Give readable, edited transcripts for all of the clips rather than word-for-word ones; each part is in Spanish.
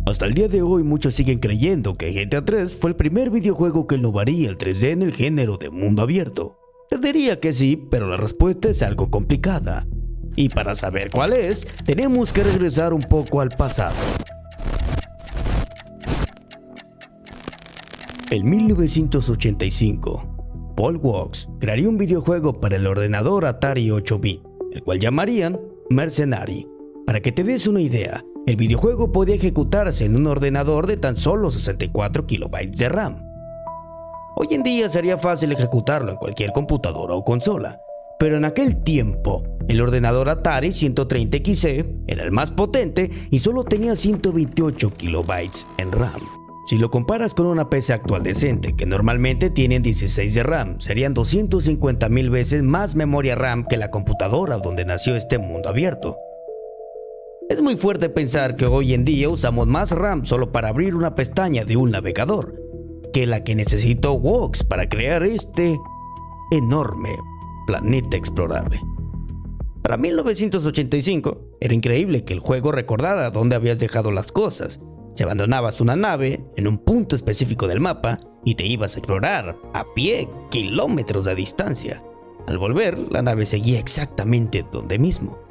Hasta el día de hoy muchos siguen creyendo que GTA 3 fue el primer videojuego que innovaría el 3D en el género de mundo abierto. Te diría que sí, pero la respuesta es algo complicada. Y para saber cuál es, tenemos que regresar un poco al pasado. En 1985, Paul Walks crearía un videojuego para el ordenador Atari 8-bit, el cual llamarían Mercenary. Para que te des una idea, el videojuego podía ejecutarse en un ordenador de tan solo 64 KB de RAM. Hoy en día sería fácil ejecutarlo en cualquier computadora o consola, pero en aquel tiempo, el ordenador Atari 130XE era el más potente y solo tenía 128 KB en RAM. Si lo comparas con una PC actual decente, que normalmente tienen 16 de RAM, serían 250,000 veces más memoria RAM que la computadora donde nació este mundo abierto. Es muy fuerte pensar que hoy en día usamos más RAM solo para abrir una pestaña de un navegador, que la que necesitó Walks para crear este enorme planeta explorable. Para 1985, era increíble que el juego recordara dónde habías dejado las cosas. Si abandonabas una nave en un punto específico del mapa y te ibas a explorar a pie kilómetros de distancia, al volver la nave seguía exactamente donde mismo.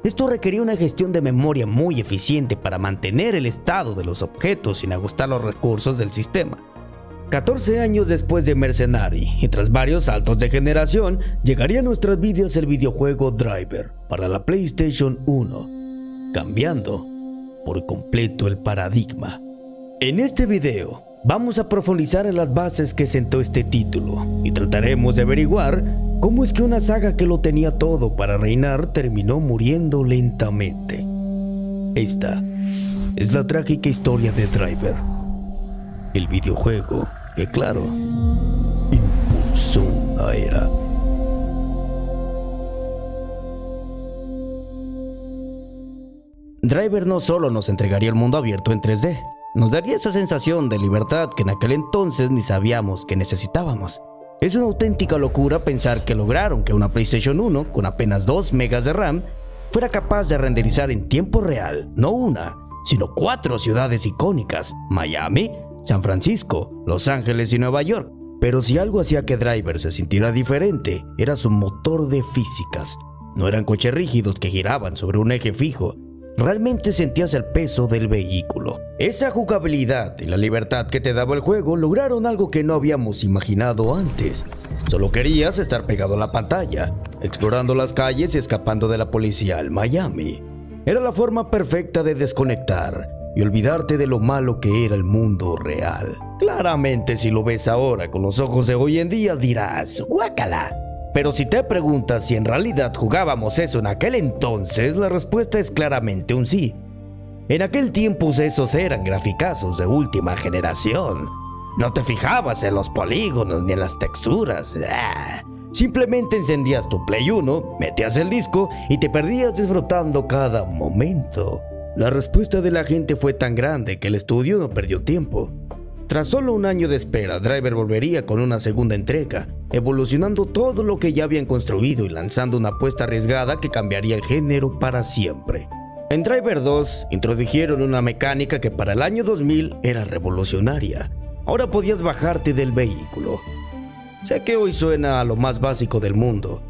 Esto requería una gestión de memoria muy eficiente para mantener el estado de los objetos sin agostar los recursos del sistema. 14 años después de Mercenary y tras varios saltos de generación, llegaría a nuestras vidas el videojuego Driver para la PlayStation 1, cambiando por completo el paradigma. En este video vamos a profundizar en las bases que sentó este título y trataremos de averiguar cómo es que una saga que lo tenía todo para reinar terminó muriendo lentamente. Esta es la trágica historia de Driver, el videojuego que, claro, impulsó una era. Driver no solo nos entregaría el mundo abierto en 3D, nos daría esa sensación de libertad que en aquel entonces ni sabíamos que necesitábamos. Es una auténtica locura pensar que lograron que una PlayStation 1 con apenas 2 megas de RAM fuera capaz de renderizar en tiempo real no una, sino 4 ciudades icónicas: Miami, San Francisco, Los Ángeles y Nueva York. Pero si algo hacía que Driver se sintiera diferente, era su motor de físicas. No eran coches rígidos que giraban sobre un eje fijo. Realmente sentías el peso del vehículo. Esa jugabilidad y la libertad que te daba el juego lograron algo que no habíamos imaginado antes. Solo querías estar pegado a la pantalla, explorando las calles y escapando de la policía al Miami. Era la forma perfecta de desconectar y olvidarte de lo malo que era el mundo real. Claramente, si lo ves ahora con los ojos de hoy en día dirás ¡guácala! Pero si te preguntas si en realidad jugábamos eso en aquel entonces, la respuesta es claramente un sí. En aquel tiempo esos eran graficazos de última generación. No te fijabas en los polígonos ni en las texturas. Simplemente encendías tu Play 1, metías el disco y te perdías disfrutando cada momento. La respuesta de la gente fue tan grande que el estudio no perdió tiempo. Tras solo un año de espera, Driver volvería con una segunda entrega, evolucionando todo lo que ya habían construido y lanzando una apuesta arriesgada que cambiaría el género para siempre. En Driver 2 introdujeron una mecánica que para el año 2000 era revolucionaria. Ahora podías bajarte del vehículo. Sé que hoy suena a lo más básico del mundo,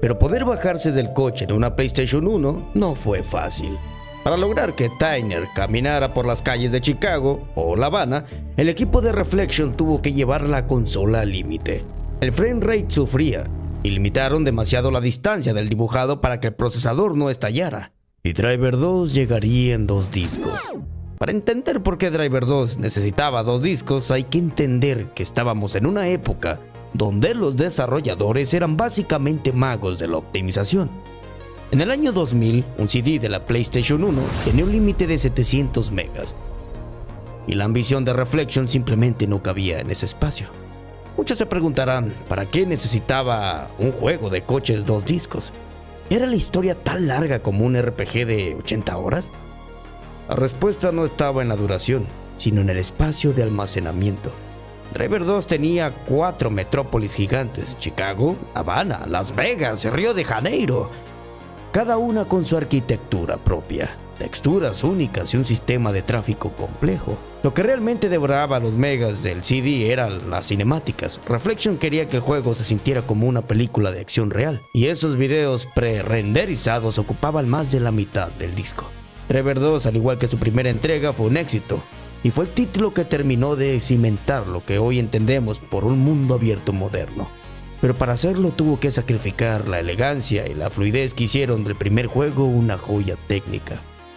pero poder bajarse del coche en una PlayStation 1 no fue fácil. Para lograr que Tyner caminara por las calles de Chicago o La Habana, el equipo de Reflection tuvo que llevar la consola al límite. El frame rate sufría y limitaron demasiado la distancia del dibujado para que el procesador no estallara. Y Driver 2 llegaría en 2 discos. Para entender por qué Driver 2 necesitaba 2 discos, hay que entender que estábamos en una época donde los desarrolladores eran básicamente magos de la optimización. En el año 2000, un CD de la PlayStation 1 tenía un límite de 700 megas. Y la ambición de Reflection simplemente no cabía en ese espacio. Muchos se preguntarán, ¿para qué necesitaba un juego de coches 2 discos? ¿Era la historia tan larga como un RPG de 80 horas? La respuesta no estaba en la duración, sino en el espacio de almacenamiento. Driver 2 tenía 4 metrópolis gigantes: Chicago, Habana, Las Vegas y Río de Janeiro. cada una con su arquitectura propia, texturas únicas y un sistema de tráfico complejo. Lo que realmente devoraba los megas del CD eran las cinemáticas. Reflection quería que el juego se sintiera como una película de acción real, y esos videos pre-renderizados ocupaban más de la mitad del disco. Driver 2, al igual que su primera entrega, fue un éxito, y fue el título que terminó de cimentar lo que hoy entendemos por un mundo abierto moderno. Pero para hacerlo tuvo que sacrificar la elegancia y la fluidez que hicieron del primer juego una joya técnica.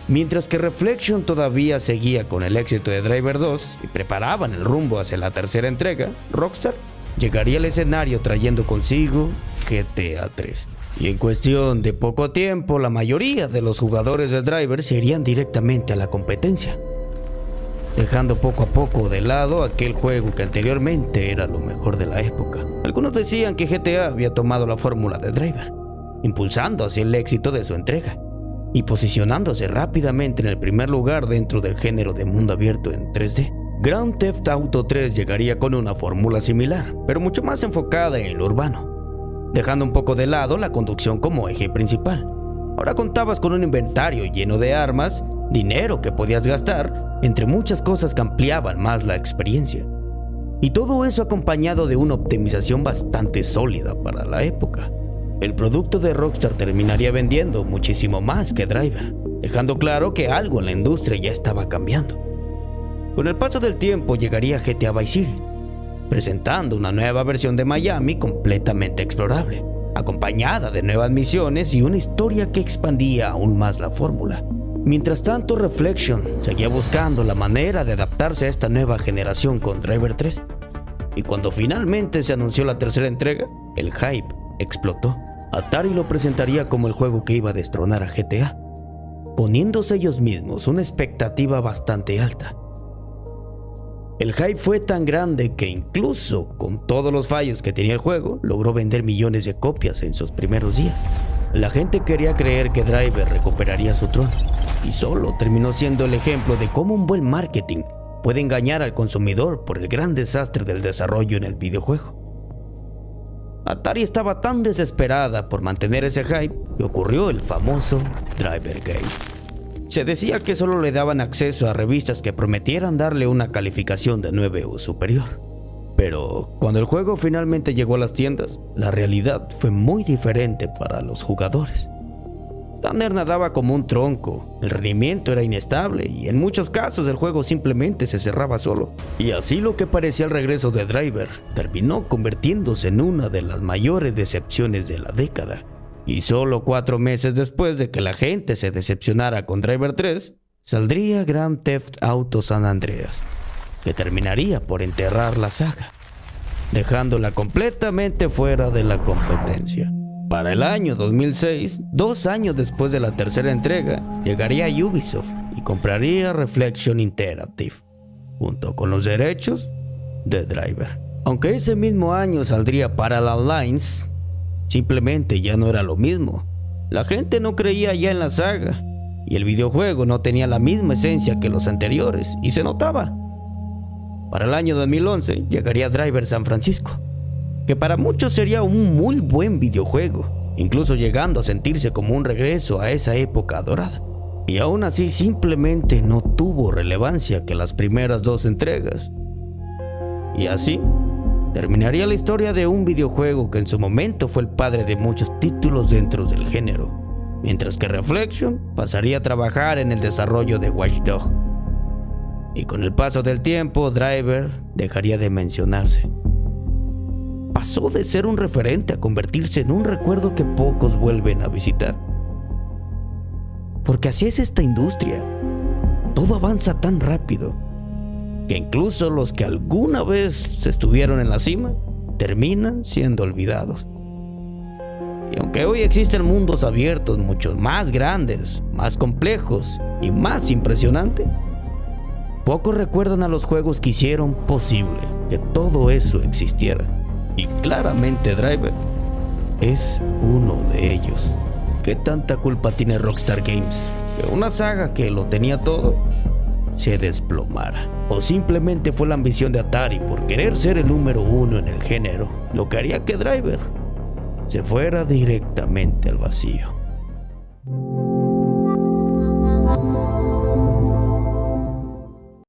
Mientras que Reflection todavía seguía con el éxito de Driver 2 y preparaban el rumbo hacia la tercera entrega, Rockstar llegaría al escenario trayendo consigo GTA 3. Y en cuestión de poco tiempo, la mayoría de los jugadores de Driver se irían directamente a la competencia, dejando poco a poco de lado aquel juego que anteriormente era lo mejor de la época. Algunos decían que GTA había tomado la fórmula de Driver, impulsando hacia el éxito de su entrega y posicionándose rápidamente en el primer lugar dentro del género de mundo abierto en 3D. Grand Theft Auto 3 llegaría con una fórmula similar, pero mucho más enfocada en lo urbano, dejando un poco de lado la conducción como eje principal. Ahora contabas con un inventario lleno de armas, dinero que podías gastar, entre muchas cosas que ampliaban más la experiencia. Y todo eso acompañado de una optimización bastante sólida para la época. El producto de Rockstar terminaría vendiendo muchísimo más que Driver, dejando claro que algo en la industria ya estaba cambiando. Con el paso del tiempo llegaría GTA Vice City, presentando una nueva versión de Miami completamente explorable, acompañada de nuevas misiones y una historia que expandía aún más la fórmula. Mientras tanto, Reflection seguía buscando la manera de adaptarse a esta nueva generación con Driver 3. Y cuando finalmente se anunció la tercera entrega, el hype explotó. Atari lo presentaría como el juego que iba a destronar a GTA, poniéndose ellos mismos una expectativa bastante alta. El hype fue tan grande que incluso con todos los fallos que tenía el juego, logró vender millones de copias en sus primeros días. La gente quería creer que Driver recuperaría su trono, y solo terminó siendo el ejemplo de cómo un buen marketing puede engañar al consumidor por el gran desastre del desarrollo en el videojuego. Atari estaba tan desesperada por mantener ese hype que ocurrió el famoso Driver Gate. Se decía que solo le daban acceso a revistas que prometieran darle una calificación de 9 o superior. Pero cuando el juego finalmente llegó a las tiendas, la realidad fue muy diferente para los jugadores. Tanner nadaba como un tronco, el rendimiento era inestable y en muchos casos el juego simplemente se cerraba solo. Y así lo que parecía el regreso de Driver terminó convirtiéndose en una de las mayores decepciones de la década. Y solo 4 meses después de que la gente se decepcionara con Driver 3, saldría Grand Theft Auto San Andreas, que terminaría por enterrar la saga, dejándola completamente fuera de la competencia. Para el año 2006, 2 años después de la tercera entrega, llegaría Ubisoft y compraría Reflection Interactive, junto con los derechos de Driver. Aunque ese mismo año saldría Parallel Lines, simplemente ya no era lo mismo. La gente no creía ya en la saga, y el videojuego no tenía la misma esencia que los anteriores, y se notaba. Para el año 2011 llegaría Driver San Francisco, que para muchos sería un muy buen videojuego, incluso llegando a sentirse como un regreso a esa época dorada. Y aún así simplemente no tuvo relevancia que las primeras 2 entregas. Y así terminaría la historia de un videojuego que en su momento fue el padre de muchos títulos dentro del género, mientras que Reflection pasaría a trabajar en el desarrollo de Watch Dogs. Y con el paso del tiempo, Driver dejaría de mencionarse. Pasó de ser un referente a convertirse en un recuerdo que pocos vuelven a visitar. Porque así es esta industria. Todo avanza tan rápido que incluso los que alguna vez estuvieron en la cima terminan siendo olvidados. Y aunque hoy existen mundos abiertos mucho más grandes, más complejos y más impresionantes, pocos recuerdan a los juegos que hicieron posible que todo eso existiera. Y claramente Driver es uno de ellos. ¿Qué tanta culpa tiene Rockstar Games que una saga que lo tenía todo se desplomara? ¿O simplemente fue la ambición de Atari por querer ser el número 1 en el género lo que haría que Driver se fuera directamente al vacío?